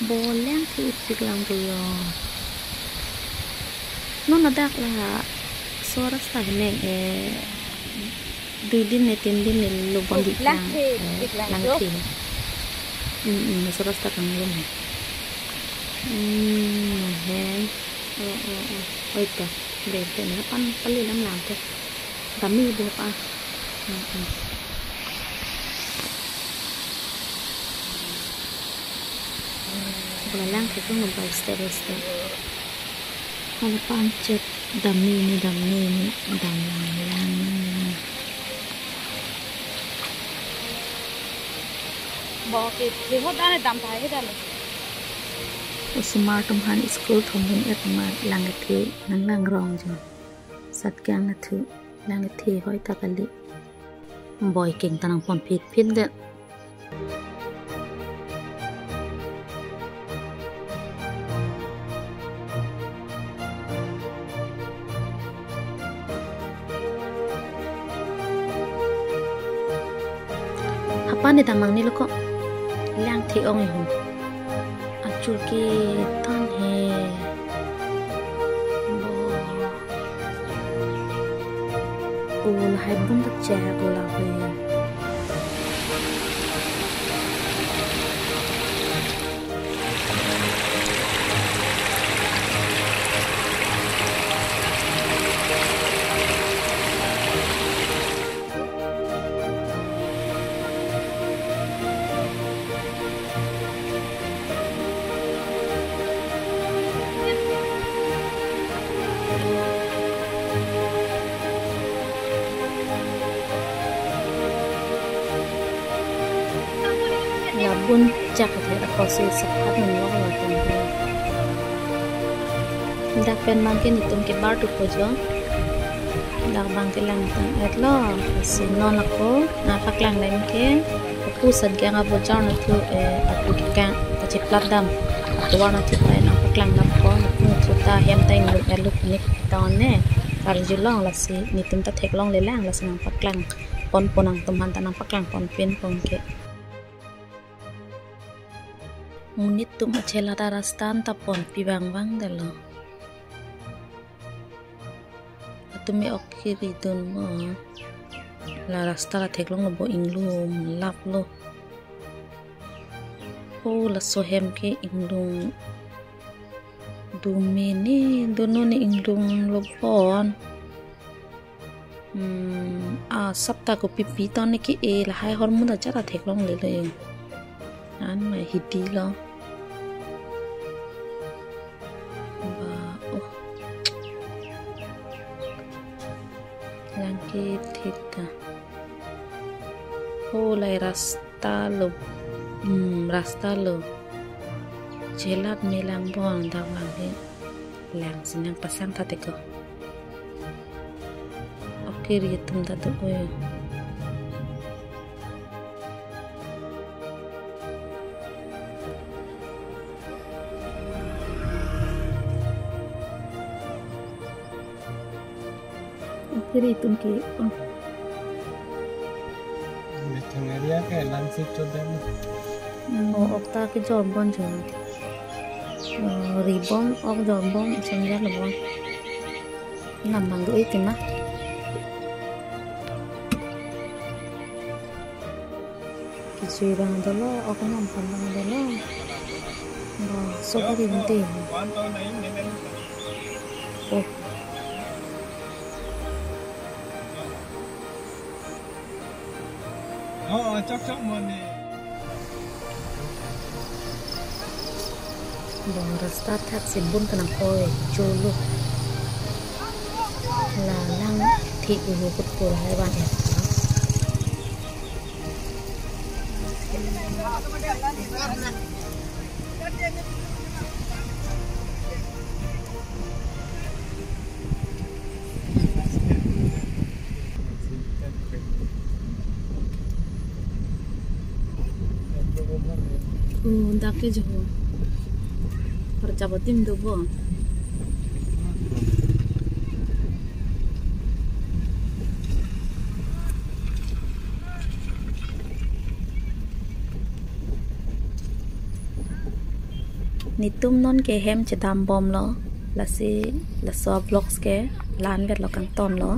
boleh sih bilang dulu. Non ada lah suara stagnan dudin netin din lu bandi lang langti. Suara stagnan lu. Hen. Oh itu. Bete ni pan pali lam lam tu. Kami buat apa? Kalau lang kita ngomong step by step. Kalau pancet dami ni dam lang. Bawa ke hot ane dam thai dah le. Smart tumhan school thomung etmat langati nang rong jo. Sat kyang na thu langati hoi takali. Boy king tanang pon pit de. Apa ni tamang ni lo kok lang thi ong ihum acul ki tan he bo ul hai bum ta cha ko la he pun cak ada proses sepat menolak lakukan. Dak pen mungkin itu ke bar tu kojo. Dak bangke lang etlo sinon aku napak lang lain ke aku sadga ngabo jar na tu aku kan keciplat dam. Aku warna tu lain napak lang dam ko aku tu ta hem tai ngul eluk nik tahun ne karjulong lasi nitum ta theklong le lang lasi napak lang pon ponang tumhan ta napak lang pon pin pon ke munit tu macela darastan tapon pibang-bang dalo. Atumi okiri dun mo la rasta la teklong lo bo inglum lap lo. Oh la sohem ke inglum dumini dono ni inglum lo pon. Sabta ko pipi ton ki la hai hormon da jara teklong le le. An mai hidi lo. Langkit hita. Holai rasta lo. Jelat melang bon dak langke. Lang sinang pasang ta teko. Oke ritum ta tu koy. Kiri itu ke Mithengaria ke langsung coba okta ke jombon jo ribon ok jombon senja lebon namang do itu mah kisui bang dolo ok nampan bang dolo sobat inti oh cocok mana? Bang rasta tak sibun tenang koi jolo lalang thi uhu putpul hewan ya. Dake jo percabatim dobo nitum non ke hem che dam bom lo la si la so blocks ke lan vet lo kang ton lo